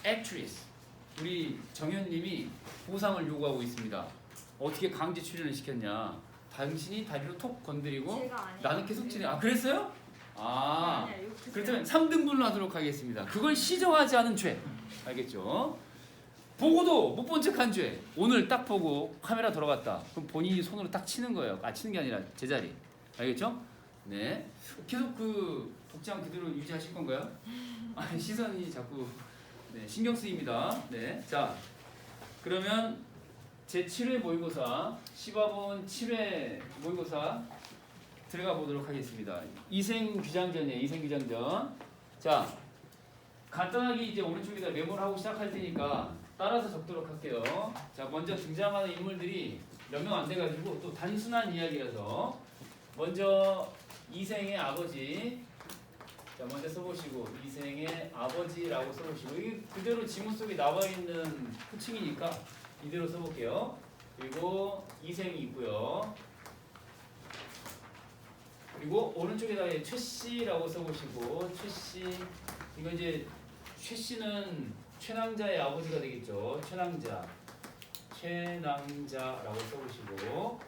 actress. 우리 정현님이 보상을 요구하고 있습니다. 어떻게 강제 출연을 시켰냐? 당신이 다리로 톡 건드리고 제가 아니에요. 나는 계속 진행. 아 그랬어요? 아 아니야, 이거 그렇다면 3등분을 하도록 하겠습니다. 그걸 시정하지 않은 죄. 알겠죠? 보고도 못 본 척한 죄. 오늘 딱 보고 카메라 돌아갔다. 그럼 본인이 손으로 딱 치는 거예요. 아 치는 게 아니라 제자리. 알겠죠? 네. 계속 그 복장 그대로 유지하실 건가요? 아 시선이 자꾸 네, 신경 쓰입니다. 네. 자 그러면 제7회 모의고사 시바본 7회 모의고사 들어가 보도록 하겠습니다. 이생규장전이에요. 이생규장전. 자 간단하게 이제 오른쪽에다 메모를 하고 시작할 테니까 따라서 적도록 할게요. 자 먼저 등장하는 인물들이 몇 명 안 돼가지고 또 단순한 이야기라서 먼저 이생의 아버지. 자 먼저 써보시고 이생의 아버지라고 써보시고 이게 그대로 지문 속에 나와 있는 호칭이니까 이대로 써볼게요. 그리고 이생이 있고요. 그리고 오른쪽에다가 최씨라고 써보시고 최씨 이거 이제 최씨는 최낭자의 아버지가 되겠죠. 최낭자라고 써보시고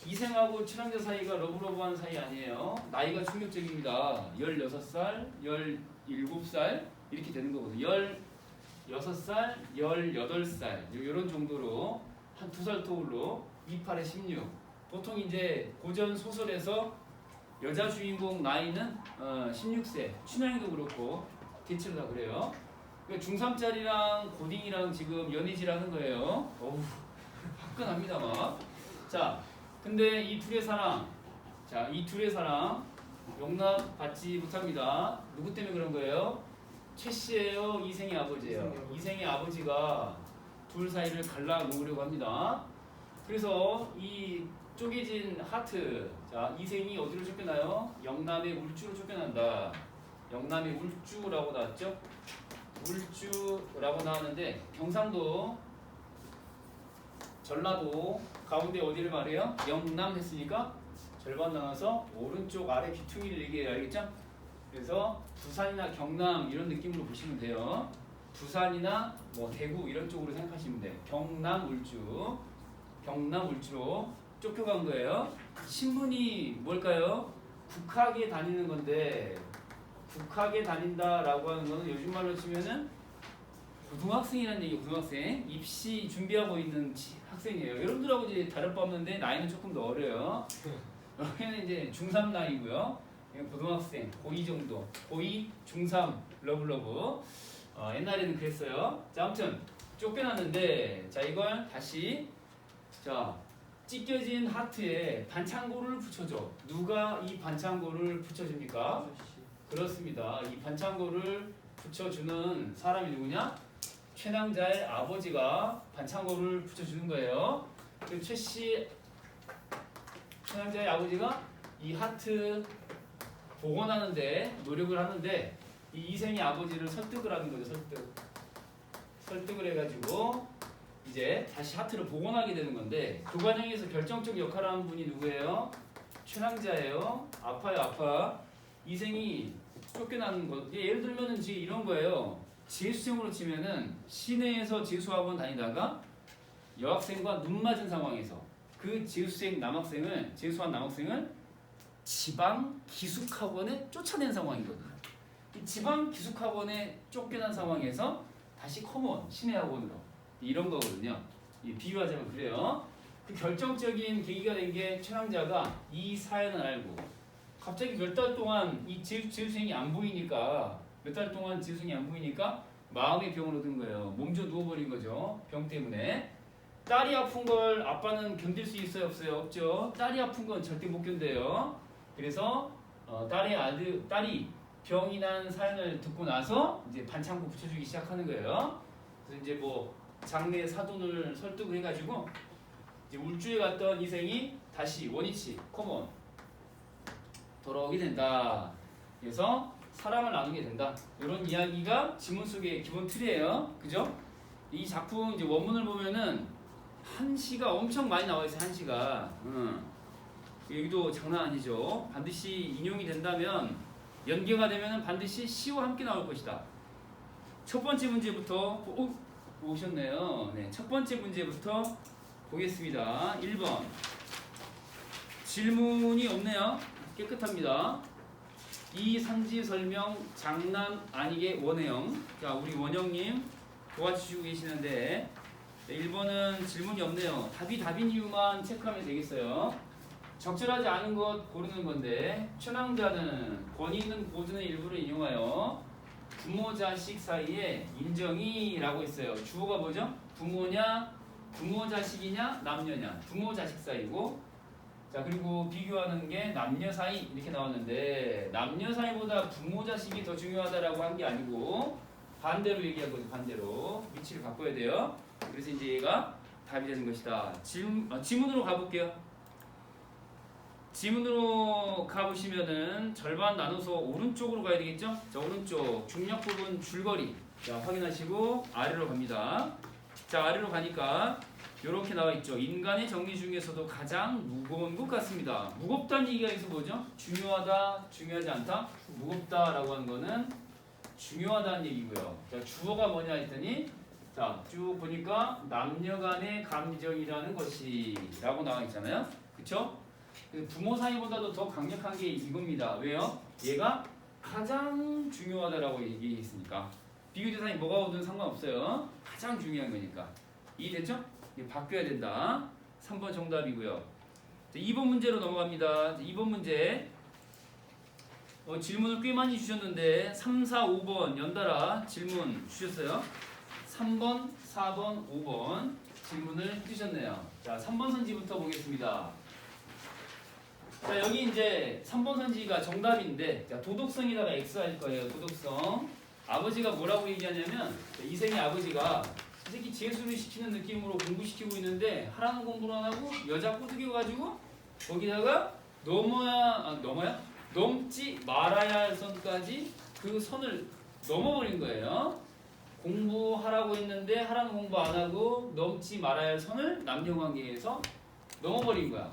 이생하고 최낭자 사이가 러브러브한 사이 아니에요. 나이가 충격적입니다. 16살, 17살 이렇게 되는 거거든요. 16살, 18살 이런 정도로 한 2살 터울로 28에 16. 보통 이제 고전 소설에서 여자 주인공 나이는 16세. 춘향이도 그렇고 대체로 다 그래요. 중3짜리랑 고딩이랑 지금 연애질하는 거예요. 어우 화끈합니다 막. 자, 근데 이 둘의 사랑, 용납 받지 못합니다. 누구 때문에 그런 거예요? 최 씨예요, 이생의 아버지예요. 이생의 아버지가 둘 사이를 갈라놓으려고 합니다. 그래서 이 쪼개진 하트, 자 이생이 어디로 쫓겨나요? 영남의 울주로 쫓겨난다. 영남의 울주라고 나왔죠? 울주라고 나왔는데 경상도, 전라도 가운데 어디를 말해요? 영남 했으니까 절반 나눠서 오른쪽 아래 귀퉁이를 얘기해요. 알겠죠? 그래서 부산이나 경남 이런 느낌으로 보시면 돼요. 부산이나 뭐 대구 이런 쪽으로 생각하시면 돼요. 경남 울주로 쫓겨간 거예요. 신분이 뭘까요? 국학에 다니는 건데 국학에 다닌다라고 하는 거는 요즘 말로 치면은 고등학생이라는 얘기. 고등학생 입시 준비하고 있는 학생이에요. 여러분들하고 이제 다를 바 없는데 나이는 조금 더 어려요. 여기는 이제 중3 나이고요. 고등학생 고2 정도, 고2, 중3 러블러브. 옛날에는 그랬어요. 자 아무튼 쫓겨났는데 자 이걸 다시 자 찢겨진 하트에 반창고를 붙여줘. 누가 이 반창고를 붙여줍니까? 그렇습니다. 이 반창고를 붙여주는 사람이 누구냐? 최낭자의 아버지가 반창고를 붙여주는 거예요. 그리고 최낭자의 아버지가 이 하트 복원하는데 노력을 하는데 이 이생의 아버지를 설득을 하는 거죠. 설득을 해가지고 이제 다시 하트를 복원하게 되는 건데 그 과정에서 결정적 역할을 하는 분이 누구예요? 최낭자예요. 아파. 이생이 쫓겨나는 것. 예를 들면은 지금 이런 거예요. 재수생으로 치면은 시내에서 재수학원 다니다가 여학생과 눈 맞은 상황에서 그 재수한 남학생을 지방 기숙학원에 쫓아낸 상황이거든요. 이 지방 기숙학원에 쫓겨난 상황에서 다시 커먼 시내 학원으로 이런 거거든요. 비유하자면 그래요. 그 결정적인 계기가 된 게 최낭자가 이 사연을 알고 갑자기 몇 달 동안 이 재수생이 안 보이니까 마음의 병을 얻은 거예요. 몸져 누워버린 거죠. 병 때문에. 딸이 아픈 걸 아빠는 견딜 수 있어요? 없어요? 없죠. 딸이 아픈 건 절대 못 견뎌요. 그래서 딸이 병이 난 사연을 듣고 나서 이제 반창고 붙여주기 시작하는 거예요. 그래서 이제 뭐 장래 사돈을 설득을 해가지고 이제 울주에 갔던 이생이 다시 원위치 커먼 돌아오게 된다. 그래서 사랑을 나누게 된다. 이런 이야기가 지문 속의 기본 틀이에요. 그죠? 이 작품 이제 원문을 보면은 한시가 엄청 많이 나와 있어요. 한시가. 여기도 장난 아니죠. 반드시 인용이 된다면 연계가 되면은 반드시 시와 함께 나올 것이다. 첫 번째 문제부터 오셨네요. 네, 첫 번째 문제부터 보겠습니다. 1번. 질문이 없네요. 깨끗합니다. 이 산지 설명 장난 아니게 원혜영. 자, 우리 원영님 도와주시고 계시는데 1번은 질문이 없네요. 답이 답인 이유만 체크하면 되겠어요. 적절하지 않은 것 고르는 건데 춘왕자는 권위 있는 고전의 일부를 인용하여 부모 자식 사이에 인정이라고 했어요. 주어가 뭐죠? 부모냐, 부모 자식이냐, 남녀냐. 부모 자식 사이고, 자 그리고 비교하는 게 남녀 사이 이렇게 나왔는데 남녀 사이보다 부모 자식이 더 중요하다라고 한 게 아니고 반대로 얘기한 거죠. 반대로 위치를 바꿔야 돼요. 그래서 이제 얘가 답이 되는 것이다. 지문으로 가볼게요. 지문으로 가보시면은 절반 나눠서 오른쪽으로 가야 되겠죠? 자, 오른쪽 중력 부분 줄거리. 자, 확인하시고 아래로 갑니다. 자, 아래로 가니까 이렇게 나와 있죠. 인간의 정리 중에서도 가장 무거운 것 같습니다. 무겁다는 얘기가 여기서 뭐죠? 중요하다, 중요하지 않다? 무겁다라고 하는 거는 중요하다는 얘기고요. 자, 주어가 뭐냐 했더니 자, 쭉 보니까 남녀 간의 감정이라는 것이 라고 나와 있잖아요. 그쵸? 부모 사이보다도 더 강력한 게 이겁니다. 왜요? 얘가 가장 중요하다라고 얘기했으니까. 비교 대상이 뭐가 오든 상관없어요. 가장 중요한 거니까. 이해됐죠? 이거 바뀌어야 된다. 3번 정답이고요. 2번 문제로 넘어갑니다. 2번 문제. 질문을 꽤 많이 주셨는데 3, 4, 5번 연달아 질문 주셨어요. 3번, 4번, 5번 질문을 해주셨네요. 자, 3번 선지부터 보겠습니다. 자, 여기 이제 3번 선지가 정답인데 자, 도덕성에다가 X 할 거예요. 도덕성. 아버지가 뭐라고 얘기하냐면 이생의 아버지가 이 새끼 재수를 시키는 느낌으로 공부시키고 있는데 하라는 공부를 안 하고 여자 꼬드겨가지고 거기다가 넘지 말아야 할 선까지 그 선을 넘어버린 거예요. 공부하라고 했는데 하라는 공부 안 하고 넘지 말아야 할 선을 남녀관계에서 넘어버린 거야.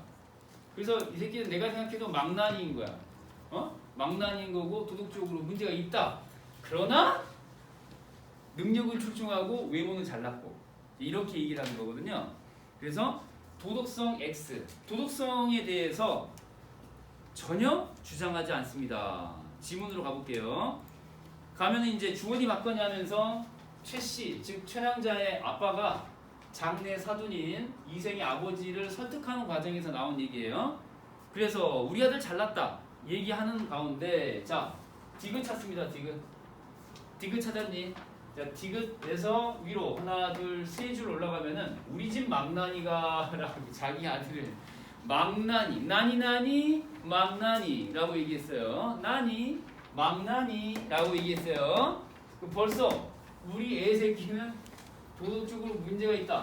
그래서 이 새끼는 내가 생각해도 망나니인 거야. 망나니인 거고 도덕적으로 문제가 있다. 그러나 능력은 출중하고 외모는 잘났고 이렇게 얘기를 하는 거거든요. 그래서 도덕성 X, 도덕성에 대해서 전혀 주장하지 않습니다. 지문으로 가볼게요. 가면은 이제 주어니 받거니 하면서 최씨, 즉 최량자의 아빠가 장내 사돈인 이생의 아버지를 설득하는 과정에서 나온 얘기예요. 그래서 우리 아들 잘났다 얘기하는 가운데 자 디귿 찾습니다. 디귿 찾았니? 자 디귿에서 위로 하나 둘 세 줄 올라가면은 우리 집 망나니가 라고 자기 아들을 망나니 나니 망나니라고 얘기했어요. 나니 망나니라고 얘기했어요. 벌써 우리 애 새끼는 도덕적으로 문제가 있다.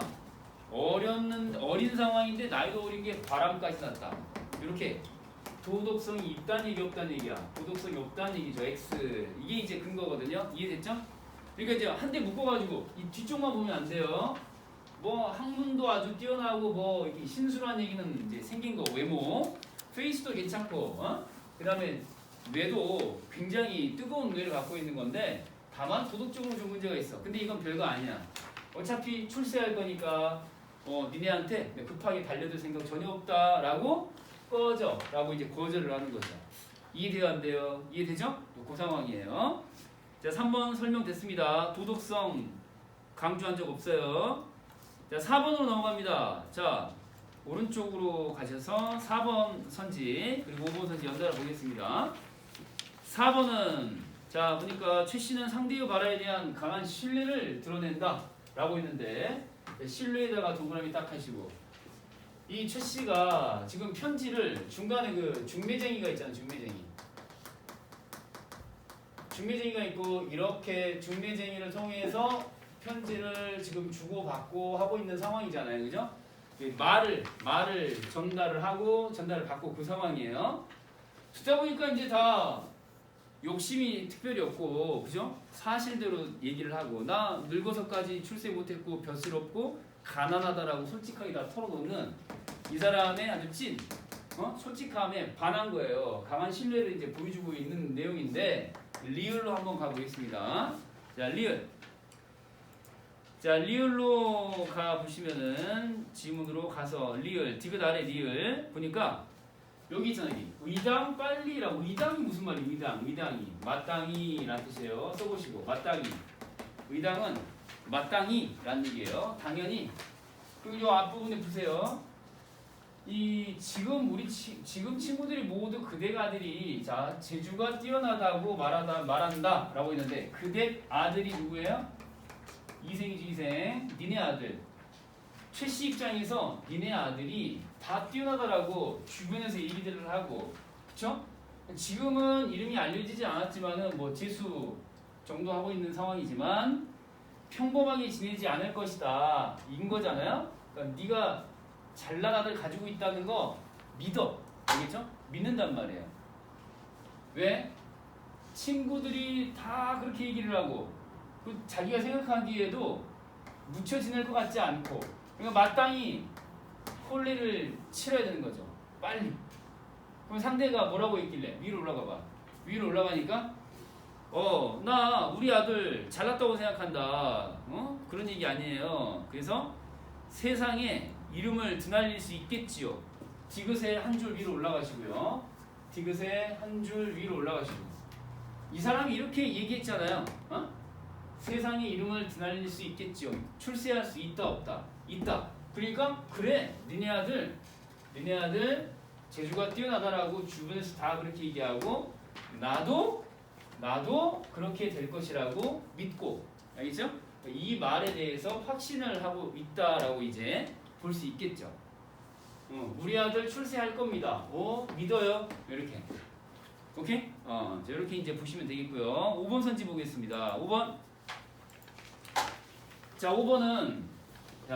어린 상황인데 나이도 어린 게 바람까지 났다. 이렇게 도덕성이 있다는 얘기 없다는 얘기야. 도덕성이 없다는 얘기죠. X. 이게 이제 근거거든요. 이해됐죠? 그러니까 이제 한 대 묶어가지고 이 뒤쪽만 보면 안 돼요. 뭐 학문도 아주 뛰어나고 뭐 이렇게 신술한 얘기는 이제 생긴 거 외모, 페이스도 괜찮고, 그다음에 뇌도 굉장히 뜨거운 뇌를 갖고 있는 건데 다만 도덕적으로 좀 문제가 있어. 근데 이건 별거 아니야. 어차피 출세할 거니까 니네한테 급하게 달려들 생각 전혀 없다라고 꺼져 라고 이제 거절을 하는 거죠. 이해돼요 안 돼요? 이해되죠? 그 상황이에요. 자 3번 설명됐습니다. 도덕성 강조한 적 없어요. 자 4번으로 넘어갑니다. 자 오른쪽으로 가셔서 4번 선지 그리고 5번 선지 연달아 보겠습니다. 4번은 자 보니까 최 씨는 상대의 발화에 대한 강한 신뢰를 드러낸다 라고 했는데 신뢰에다가 동그라미 딱 하시고 이 최 씨가 지금 편지를 중간에 그 중매쟁이가 있잖아요. 중매쟁이가 있고 이렇게 중매쟁이를 통해서 편지를 지금 주고받고 하고 있는 상황이잖아요. 그죠? 말을 전달을 하고 전달을 받고 그 상황이에요. 듣다 보니까 이제 다 욕심이 특별히 없고 그죠? 사실대로 얘기를 하고 나 늙어서까지 출세 못했고 벼슬 없고 가난하다라고 솔직하게 다 털어놓는 이 사람의 아주 찐 솔직함에 반한 거예요. 강한 신뢰를 이제 보여주고 있는 내용인데 리을로 한번 가보겠습니다. 자 리을 자, 리을로 가 보시면은 지문으로 가서 리을, 디귿 아래 리을 보니까 여기 있잖아요. 여기. 의당 빨리라고. 의당이 무슨 말이에요? 의당이 마땅히라는 뜻이에요. 써보시고 마땅히. 의당은 마땅히라는 얘기예요. 당연히. 그리고 이 앞부분에 보세요. 이 지금 지금 친구들이 모두 그대 아들이 자 재주가 뛰어나다고 말한다라고 했는데 그대 아들이 누구예요? 이생이죠. 이생. 니네 아들. 최 씨 입장에서 니네 아들이 다 뛰어나다라고 주변에서 얘기들을 하고, 그쵸? 지금은 이름이 알려지지 않았지만은 뭐 재수 정도 하고 있는 상황이지만 평범하게 지내지 않을 것이다 인 거잖아요. 그러니까 네가 잘난 아들 가지고 있다는 거 믿어, 알겠죠? 믿는단 말이에요. 왜? 친구들이 다 그렇게 얘기를 하고 자기가 생각하기에도 묻혀 지낼 것 같지 않고, 그러니까 마땅히 홀리를 치러야 되는 거죠. 빨리. 그럼 상대가 뭐라고 했길래? 위로 올라가 봐. 위로 올라가니까 나 우리 아들 잘났다고 생각한다. 그런 얘기 아니에요. 그래서 세상에 이름을 드날릴 수 있겠지요. 디귿의 한 줄 위로 올라가시고요. 디귿의 한 줄 위로 올라가시고. 이 사람이 이렇게 얘기했잖아요. 세상에 이름을 드날릴 수 있겠지요. 출세할 수 있다 없다? 있다. 그러니까 그래 니네 아들 재주가 뛰어나다라고 주변에서 다 그렇게 얘기하고 나도 그렇게 될 것이라고 믿고, 알겠죠? 이 말에 대해서 확신을 하고 있다라고 이제 볼 수 있겠죠. 우리 아들 출세할 겁니다. 믿어요. 이렇게. 오케이? 이렇게 이제 보시면 되겠고요. 5번 선지 보겠습니다. 5번. 자, 5번은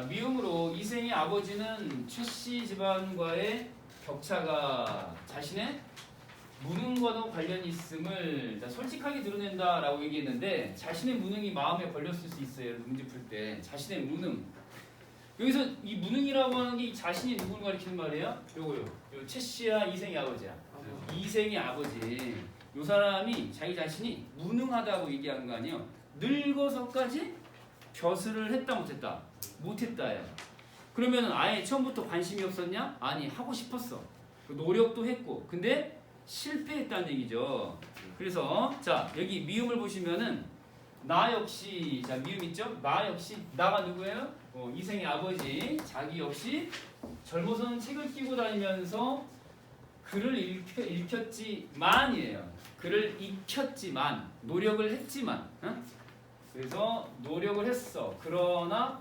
미음으로 이생의 아버지는 최씨 집안과의 격차가 자신의 무능과도 관련이 있음을 솔직하게 드러낸다라고 얘기했는데, 자신의 무능이 마음에 걸렸을 수 있어요. 문제 풀 때 자신의 무능. 여기서 이 무능이라고 하는 게 자신이 누구를 가리키는 말이에요? 요거요. 최씨야 이생의 아버지야. 이생의 아버지. 요 사람이 자기 자신이 무능하다고 얘기하는 거 아니에요. 늙어서까지 벼슬을 했다 못했다? 못했다예요. 그러면 아예 처음부터 관심이 없었냐? 아니, 하고 싶었어. 노력도 했고. 근데 실패했다는 얘기죠. 그래서 자, 여기 미음을 보시면은 나 역시, 자, 미음 있죠? 나 역시, 나가 누구예요? 이생의 아버지. 자기 역시 젊어서는 책을 끼고 다니면서 글을 읽혔지만이에요. 글을 익혔지만, 노력을 했지만, 그래서 노력을 했어. 그러나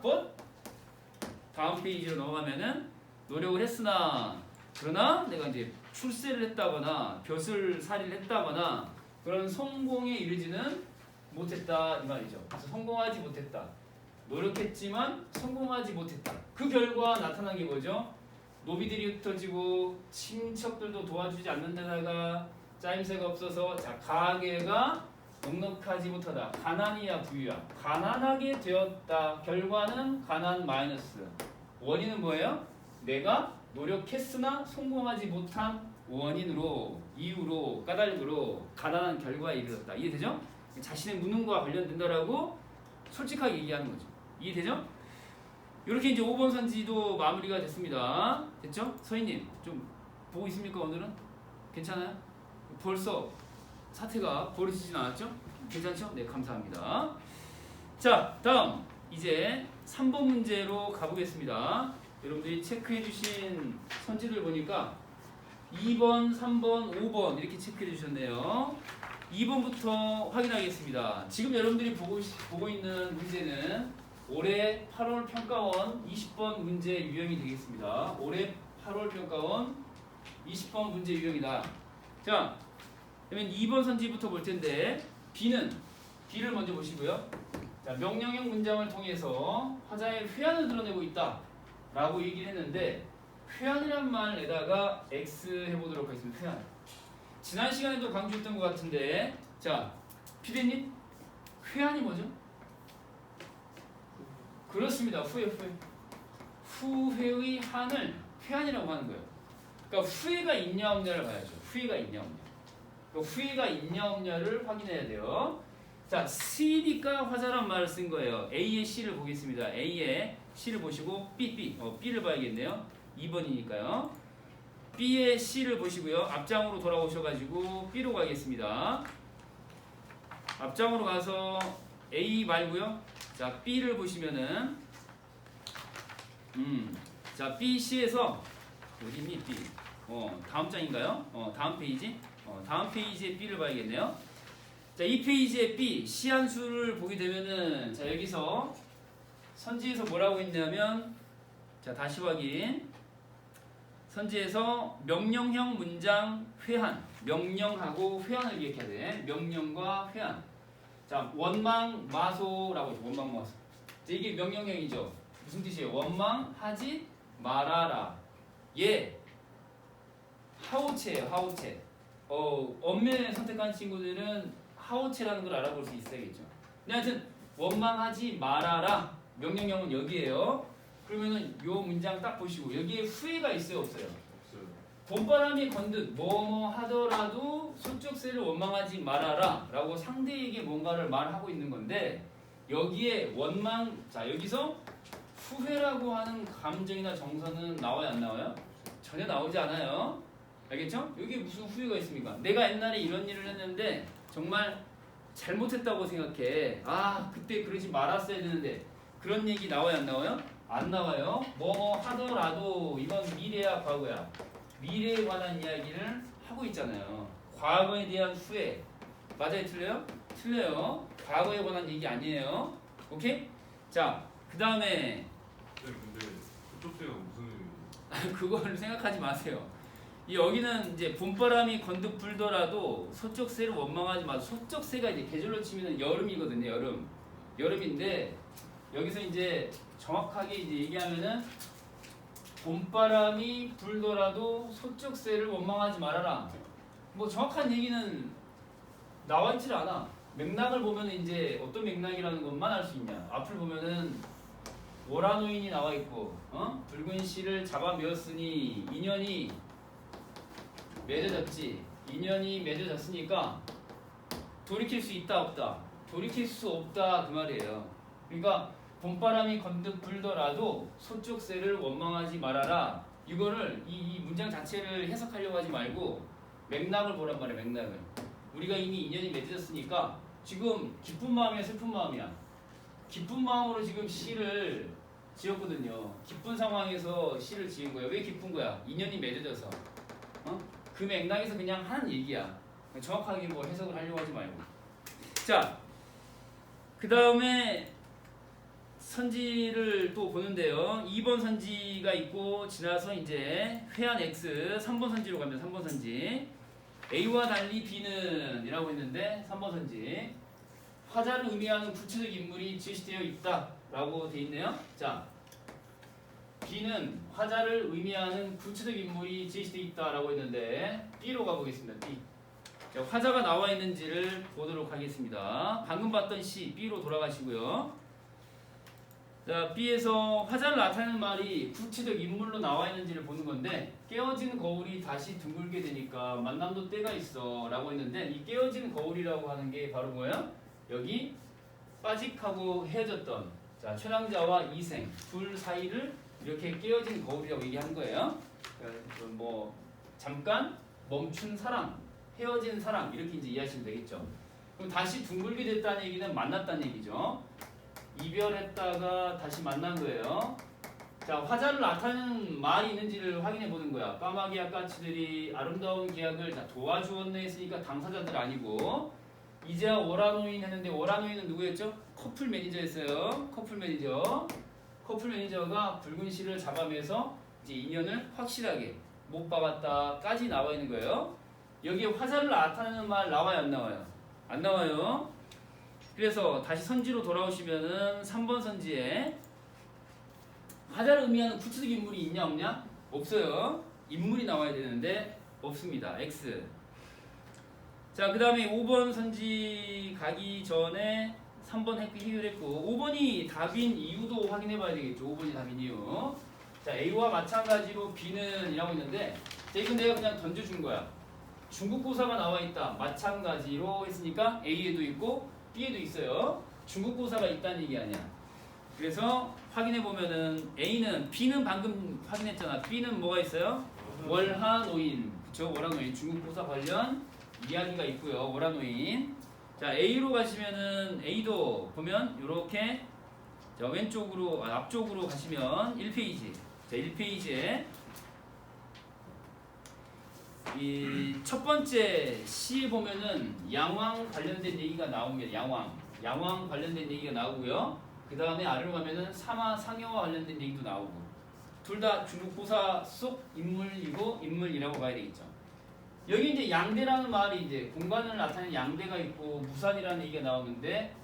다음 페이지로 넘어가면은 노력을 했으나 그러나 내가 이제 출세를 했다거나 벼슬살이를 했다거나 그런 성공에 이르지는 못했다 이 말이죠. 그래서 성공하지 못했다. 노력했지만 성공하지 못했다. 그 결과 나타난 게 뭐죠? 노비들이 흩어지고 친척들도 도와주지 않는 데다가 짜임새가 없어서 자, 가계가 넉넉하지 못하다. 가난이야 부유야. 가난하게 되었다. 결과는 가난 마이너스. 원인은 뭐예요? 내가 노력했으나 성공하지 못한 원인으로, 이유로, 까닭으로 가난한 결과에 이르렀다. 이해되죠? 자신의 무능과 관련된다라고 솔직하게 얘기하는 거죠. 이해되죠? 이렇게 이제 5번 선지도 마무리가 됐습니다. 됐죠? 서희님 좀 보고 있습니까 오늘은? 괜찮아요? 벌써 사태가 벌어지진 않았죠? 괜찮죠? 네, 감사합니다. 자, 다음 이제 3번 문제로 가보겠습니다. 여러분들이 체크해 주신 선지를 보니까 2번, 3번, 5번 이렇게 체크해 주셨네요. 2번부터 확인하겠습니다. 지금 여러분들이 보고 있는 문제는 올해 8월 평가원 20번 문제 유형이 되겠습니다. 올해 8월 평가원 20번 문제 유형이다. 자, 그러면 2번 선지부터 볼 텐데 B를 먼저 보시고요. 자, 명령형 문장을 통해서 화자의 회한을 드러내고 있다 라고 얘기를 했는데, 회한이란 말에다가 X 해보도록 하겠습니다. 회한. 지난 시간에도 강조했던 것 같은데, 자, 피디님, 회한이 뭐죠? 그렇습니다. 후회의 한을 회한이라고 하는 거예요. 그러니까 후회가 있냐 없냐를 봐야죠. 후회가 있냐 없냐. 그러니까 후회가 있냐 없냐를 확인해야 돼요. 자, C니까 화자란 말을 쓴 거예요. A의 C를 보겠습니다. A의 C를 보시고 B를 봐야겠네요. 2번이니까요. B의 C를 보시고요. 앞장으로 돌아오셔가지고 B로 가겠습니다. 앞장으로 가서 A 말고요. 자, B를 보시면은 자, B, C에서 어디 있니 B? 다음 장인가요? 다음 페이지? 다음 페이지에 B를 봐야겠네요. 자, 이 페이지에 B, C 한 수를 보게 되면은 자, 여기서 선지에서 뭐라고 했냐면 자, 다시 확인. 선지에서 명령형 문장 회한, 명령하고 회한을 기억해야 돼. 명령과 회한. 자, 원망마소라고 해서 원망마소. 자, 이게 명령형이죠. 무슨 뜻이에요? 원망하지 말아라. 예. 하오체예요. 하오체. 엄매 선택한 친구들은 하오체라는 걸 알아볼 수 있어야겠죠. 근데 하여튼 원망하지 말아라. 명령형은 여기에요. 그러면은 요 문장 딱 보시고 여기에 후회가 있어요, 없어요? 없어요. 봄바람이 건듯 뭐뭐 하더라도 소쩍새를 원망하지 말아라 라고 상대에게 뭔가를 말하고 있는 건데 여기에 원망, 자 여기서 후회라고 하는 감정이나 정서는 나와요, 안 나와요? 전혀 나오지 않아요. 알겠죠? 여기에 무슨 후회가 있습니까? 내가 옛날에 이런 일을 했는데 정말 잘못했다고 생각해. 아, 그때 그러지 말았어야 되는데 그런 얘기 나와요, 안 나와요? 안 나와요. 뭐 하더라도 이건 미래야 과거야. 미래에 관한 이야기를 하고 있잖아요. 과거에 대한 후회. 맞아요, 틀려요? 틀려요. 과거에 관한 얘기 아니에요. 오케이? 자, 그 다음에 네, 근데 소쩍새가 무슨 그거를 생각하지 마세요. 여기는 이제 봄바람이 건득 불더라도 소쩍새를 원망하지 마세요. 소쩍새가 이제 계절로 치면 여름이거든요. 여름인데 여기서 이제 정확하게 이제 얘기하면은 봄바람이 불더라도 소쩍새를 원망하지 말아라. 뭐 정확한 얘기는 나와 있질 않아. 맥락을 보면 이제 어떤 맥락이라는 것만 알 수 있냐. 앞을 보면은 오라노인이 나와 있고, 붉은 씨를 잡아 메었으니 인연이 맺어졌지. 인연이 맺어졌으니까 돌이킬 수 있다 없다. 돌이킬 수 없다 그 말이에요. 그러니까 봄바람이 건득 불더라도 소쩍새를 원망하지 말아라. 이거를 이 문장 자체를 해석하려고 하지 말고 맥락을 보란 말이야. 맥락을. 우리가 이미 인연이 맺어졌으니까 지금 기쁜 마음이야, 슬픈 마음이야. 기쁜 마음으로 지금 시를 지었거든요. 기쁜 상황에서 시를 지은 거야. 왜 기쁜 거야? 인연이 맺어져서. 그 맥락에서 그냥 하는 얘기야. 정확하게 뭐 해석을 하려고 하지 말고. 자, 그 다음에 선지를 또 보는데요. 2번 선지가 있고 지나서 이제 회한 X 3번 선지로 가면 3번 선지. A와 달리 B는 이라고 했는데 3번 선지. 화자를 의미하는 구체적 인물이 제시되어 있다 라고 되어 있네요. 자, B는 화자를 의미하는 구체적 인물이 제시되어 있다 라고 했는데 B로 가보겠습니다. B. 자, 화자가 나와 있는지를 보도록 하겠습니다. 방금 봤던 C, B로 돌아가시고요. 자, B에서 화자를 나타내는 말이 구체적 인물로 나와 있는지를 보는 건데 깨어진 거울이 다시 둥글게 되니까 만남도 때가 있어 라고 했는데 이 깨어진 거울이라고 하는 게 바로 뭐예요? 여기 빠직하고 헤어졌던 자, 최랑자와 이생 둘 사이를 이렇게 깨어진 거울이라고 얘기하는 거예요. 뭐 잠깐 멈춘 사랑, 헤어진 사랑 이렇게 이제 이해하시면 되겠죠. 그럼 다시 둥글게 됐다는 얘기는 만났다는 얘기죠. 이별했다가 다시 만난 거예요. 자, 화자를 나타내는 말이 있는지를 확인해 보는 거야. 까마귀와 까치들이 아름다운 계약을 다 도와주었네 했으니까 당사자들 아니고 이제야 오라노인 했는데 오라노인은 누구였죠? 커플 매니저였어요. 커플 매니저. 커플 매니저가 붉은 실을 잡아매서 이제 인연을 확실하게 못 박았다까지 나와 있는 거예요. 여기에 화자를 나타내는 말 나와요, 안 나와요? 안 나와요. 그래서 다시 선지로 돌아오시면은 3번 선지에 화자를 의미하는 구체적 인물이 있냐 없냐? 없어요. 인물이 나와야 되는데 없습니다. X. 자, 그 다음에 5번 선지 가기 전에 3번 해결했고 5번이 답인 이유도 확인해 봐야 되겠죠. 5번이 답인 이유. 자, A와 마찬가지로 B는 이라고 있는데 자, 이건 내가 그냥 던져준 거야. 중국고사가 나와 있다. 마찬가지로 했으니까 A에도 있고 B에도 있어요. 중국고사가 있다는 얘기 아니야. 그래서 확인해 보면은 A는 B는 방금 확인했잖아. B는 뭐가 있어요? 월화노인. 그쵸? 월화노인. 중국고사 관련 이야기가 있고요. 월화노인. 자, A로 가시면은 A도 보면 이렇게 자, 왼쪽으로 앞쪽으로 가시면 1페이지. 자, 1페이지에 이 첫 번째 C에 보면은 양왕 관련된 얘기가 나옵니다. 양왕 관련된 얘기가 나오고요. 그 다음에 아래로 가면은 사마 상여와 관련된 얘기도 나오고 둘 다 중국고사 속 인물이라고 봐야 되겠죠. 여기 이제 양대라는 말이 이제 공간을 나타내는 양대가 있고 무산이라는 얘기가 나오는데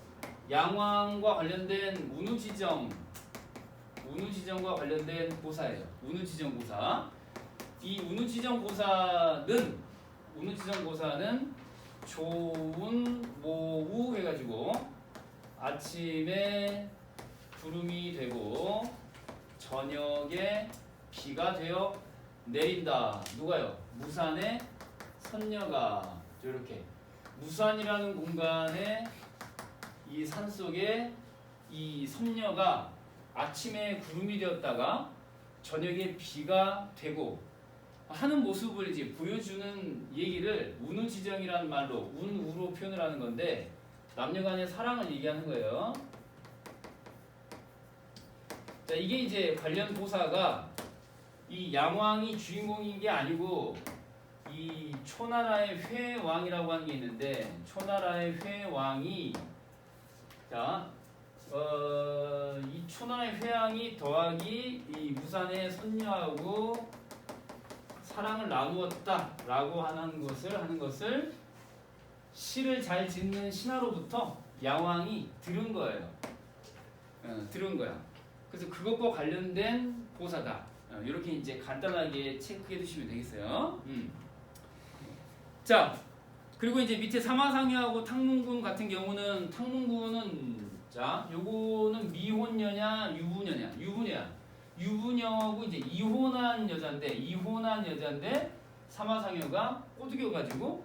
양왕과 관련된 운우지정과 관련된 고사예요. 운우지정고사. 이 운우지정고사는 조운모우 해가지고 아침에 구름이 되고 저녁에 비가 되어 내린다. 누가요? 무산의 선녀가 이렇게 무산이라는 공간에 이 산속에 이 선녀가 아침에 구름이 되었다가 저녁에 비가 되고 하는 모습을 이제 보여주는 얘기를 운우지정이라는 말로 운우로 표현을 하는 건데 남녀간의 사랑을 얘기하는 거예요. 자, 이게 이제 관련 고사가 이 양왕이 주인공인 게 아니고 이 초나라의 회왕이라고 하는 게 있는데 초나라의 회왕이 자, 이 초나라의 회왕이 더하기 이 무산의 선녀하고 사랑을 나누었다라고 하는 것을 시를 잘 짓는 신하로부터 양왕이 들은 거예요. 들은 거야. 그래서 그것과 관련된 고사다. 이렇게 이제 간단하게 체크해 두시면 되겠어요. 자, 그리고 이제 밑에 사마상여하고 탕문군 같은 경우는 탕문군은 자, 요거는 미혼녀냐 유부녀야. 유부녀하고 이제 이혼한 여자인데 사마상여가 꼬드겨가지고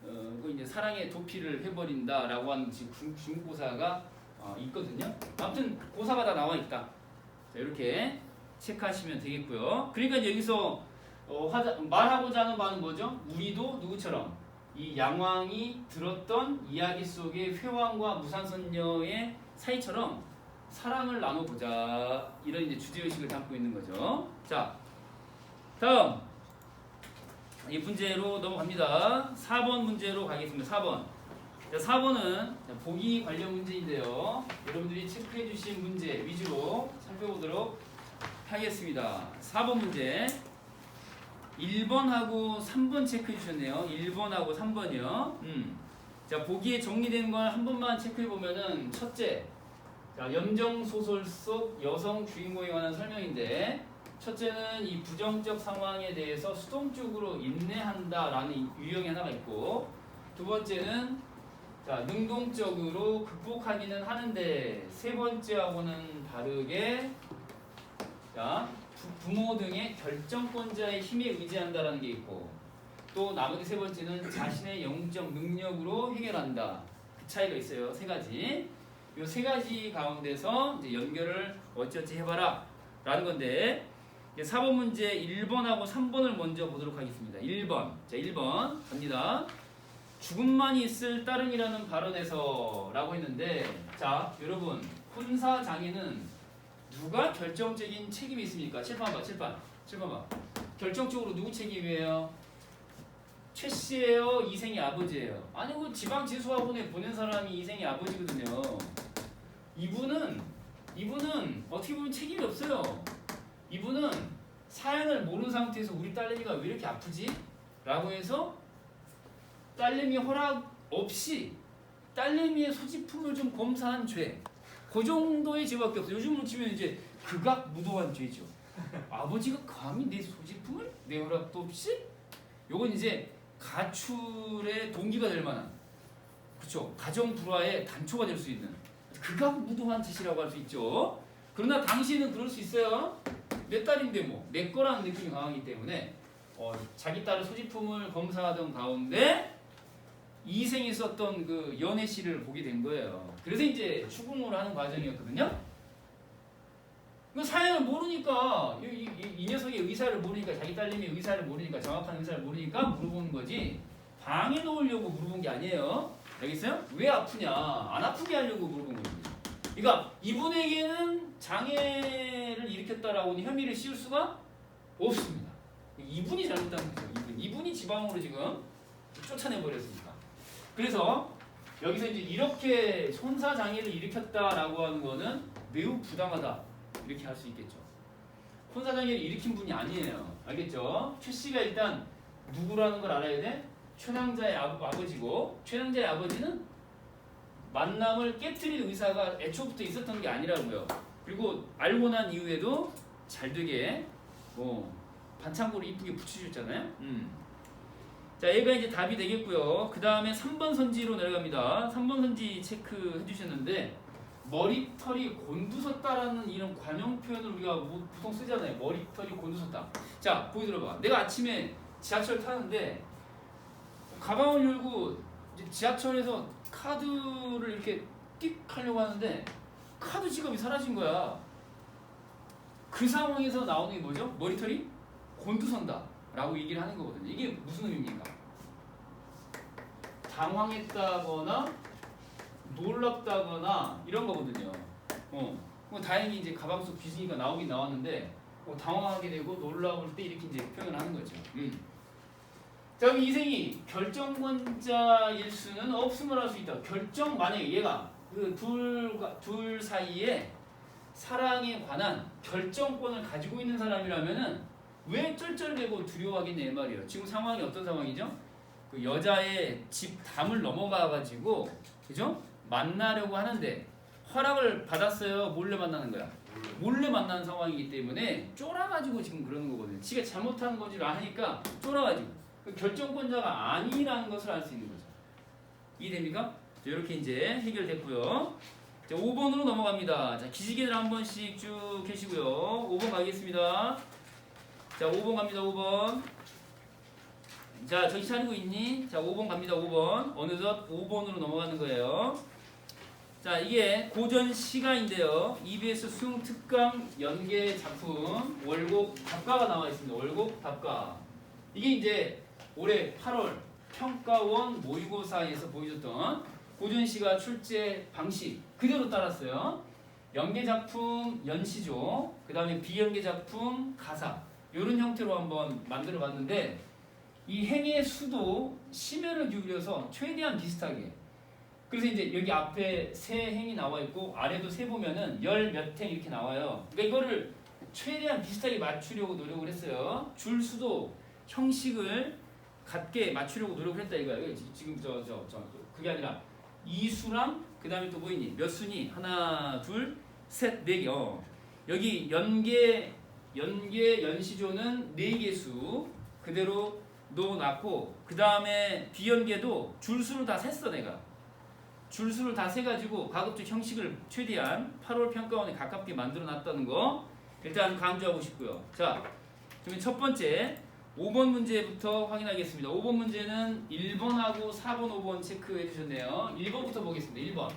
그 이제 사랑의 도피를 해버린다라고 하는 지금 중고사가 있거든요. 아무튼 고사가 다 나와 있다. 자, 이렇게 체크하시면 되겠고요. 그러니까 여기서 말하고자 하는 바는 뭐죠? 우리도 누구처럼 이 양왕이 들었던 이야기 속의 회왕과 무산선녀의 사이처럼 사랑을 나눠보자 이런 이제 주제의식을 담고 있는 거죠. 자, 다음 이 문제로 넘어갑니다. 4번 문제로 가겠습니다. 4번. 자, 4번은 보기 관련 문제인데요. 여러분들이 체크해 주신 문제 위주로 살펴보도록 하겠습니다. 4번 문제 1번하고 3번 체크해 주셨네요. 1번하고 3번이요. 자, 보기에 정리된 걸 한 번만 체크해 보면은 첫째, 자, 염정소설 속 여성 주인공에 관한 설명인데 첫째는 이 부정적 상황에 대해서 수동적으로 인내한다라는 유형이 하나가 있고 두 번째는 자, 능동적으로 극복하기는 하는데 세 번째하고는 다르게 자, 부모 등의 결정권자의 힘에 의지한다라는 게 있고 또 나머지 세 번째는 자신의 영적 능력으로 해결한다. 그 차이가 있어요. 세 가지. 이 세 가지 가운데서 이제 연결을 어찌어찌 해봐라 라는 건데 4번 문제 1번하고 3번을 먼저 보도록 하겠습니다. 1번. 자, 1번 갑니다. 죽음만이 있을 따름이라는 발언에서 라고 했는데 자, 여러분 혼사장애는 누가 결정적인 책임이 있습니까? 7번 봐. 7번 봐. 결정적으로 누구 책임이에요? 최 씨예요? 이생의 아버지예요? 아니 그 지방지수학원에 보낸 사람이 이생의 아버지거든요. 이분은 어떻게 보면 책임이 없어요. 이분은 사연을 모르는 상태에서 우리 딸내미가 왜 이렇게 아프지? 라고 해서 딸내미 허락 없이 딸내미의 소지품을 좀 검사한 죄. 그 정도의 죄밖에 없어요. 요즘으로 치면 이제 극악무도한 죄죠. 아버지가 감히 내 소지품을 내 허락도 없이? 요건 이제 가출의 동기가 될 만한 그렇죠. 가정 불화의 단초가 될 수 있는 극악무도한 짓이라고 할 수 있죠. 그러나 당시에는 그럴 수 있어요. 내 딸인데 뭐 내 거라는 느낌이 강하기 때문에 자기 딸의 소지품을 검사하던 가운데 이생이 썼던 그 연애 시를 보게 된 거예요. 그래서 이제 추궁을 하는 과정이었거든요. 그 사연을 모르니까 이 녀석의 의사를 모르니까 자기 딸님의 의사를 모르니까 정확한 의사를 모르니까 물어보는 거지 방해 놓으려고 물어본 게 아니에요. 알겠어요? 왜 아프냐 안 아프게 하려고 물어본 거지. 그러니까 이분에게는 장애를 일으켰다라고 혐의를 씌울 수가 없습니다. 이분이 잘못한 거죠. 이분이 지방으로 지금 쫓아내버렸으니까. 그래서 여기서 이제 이렇게 손사 장애를 일으켰다라고 하는 거는 매우 부당하다. 이렇게 할 수 있겠죠. 손사 장애를 일으킨 분이 아니에요. 알겠죠? 최 씨가 일단 누구라는 걸 알아야 돼? 최낭자의 아버지고 최낭자의 아버지는 만남을 깨트릴 의사가 애초부터 있었던 게 아니라고요. 그리고 알고 난 이후에도 잘 되게 반창고를 이쁘게 붙여줬잖아요. 자, 얘가 이제 답이 되겠고요. 그 다음에 3번 선지로 내려갑니다. 3번 선지 체크해 주셨는데 머리털이 곤두섰다라는 이런 관용 표현을 우리가 보통 쓰잖아요. 머리털이 곤두섰다. 자, 보기 들어봐. 내가 아침에 지하철 타는데 가방을 열고 이제 지하철에서 카드를 이렇게 띡 하려고 하는데 카드 지갑이 사라진 거야. 그 상황에서 나오는 게 뭐죠? 머리털이 곤두선다 라고 얘기를 하는 거거든요. 이게 무슨 의미입니까? 당황했다거나 놀랍다거나 이런 거거든요. 다행히 이제 가방 속 귀신이가 나오긴 나왔는데 당황하게 되고 놀라울 때 이렇게 이제 표현을 하는 거죠. 자, 여기 이생이 결정권자일 수는 없음을 할 수 있다. 만약에 얘가 그 둘 사이에 사랑에 관한 결정권을 가지고 있는 사람이라면은 왜 쩔쩔대고 두려워하겠냐 이 말이에요. 지금 상황이 어떤 상황이죠? 그 여자의 집 담을 넘어가가지고 그죠? 만나려고 하는데 허락을 받았어요. 몰래 만나는 거야. 몰래 만나는 상황이기 때문에 쫄아가지고 지금 그러는 거거든요. 지가 잘못한 건지를 아니까 쫄아가지고 그 결정권자가 아니라는 것을 알 수 있는 거죠. 이해됩니까? 이렇게 이제 해결됐고요. 자, 5번으로 넘어갑니다. 자, 기지개를 한 번씩 쭉 계시고요. 5번 가겠습니다. 자, 5번 갑니다. 5번. 자, 정신 차리고 있니? 자, 5번 갑니다. 5번. 어느덧 5번으로 넘어가는 거예요. 자, 이게 고전 시가인데요. EBS 수능 특강 연계 작품 월곡 답가가 나와 있습니다. 월곡 답가. 이게 이제 올해 8월 평가원 모의고사에서 보여줬던 고전 시가 출제 방식 그대로 따랐어요. 연계 작품 연시조, 그 다음에 비연계 작품 가사 이런 형태로 한번 만들어 봤는데 이 행의 수도 심혈을 기울여서 최대한 비슷하게. 그래서 이제 여기 앞에 세 행이 나와 있고 아래도 세 보면은 열 몇 행 이렇게 나와요. 그러니까 이거를 최대한 비슷하게 맞추려고 노력을 했어요. 줄 수도 형식을 같게 맞추려고 노력을 했다 이거야. 지금 그게 아니라 이수랑 그 다음에 또 뭐 있니? 몇 수니? 하나, 둘, 셋, 네 개. 여기 연계 연시조는 네 개 수 그대로 넣어놨고 그 다음에 비연계도 줄수를 다 셌어 내가. 줄수를 다 세가지고 가급적 형식을 최대한 8월 평가원에 가깝게 만들어놨다는 거 일단 강조하고 싶고요. 자, 그러면 첫 번째 5번 문제부터 확인하겠습니다. 5번 문제는 1번하고 4번, 5번 체크해 주셨네요. 1번부터 보겠습니다. 1번.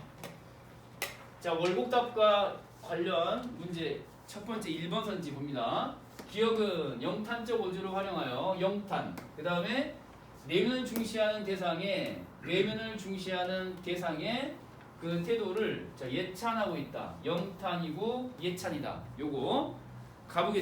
자, 월곡답과 관련 문제 첫 번째 1번 선지 봅니다. 기억은 영탄적 어조를 활용하여 영탄. 그 다음에 내면을 중시하는 대상의 그 태도를 예찬하고 있다. 영탄이고 예찬이다. 요거 가보겠습니다.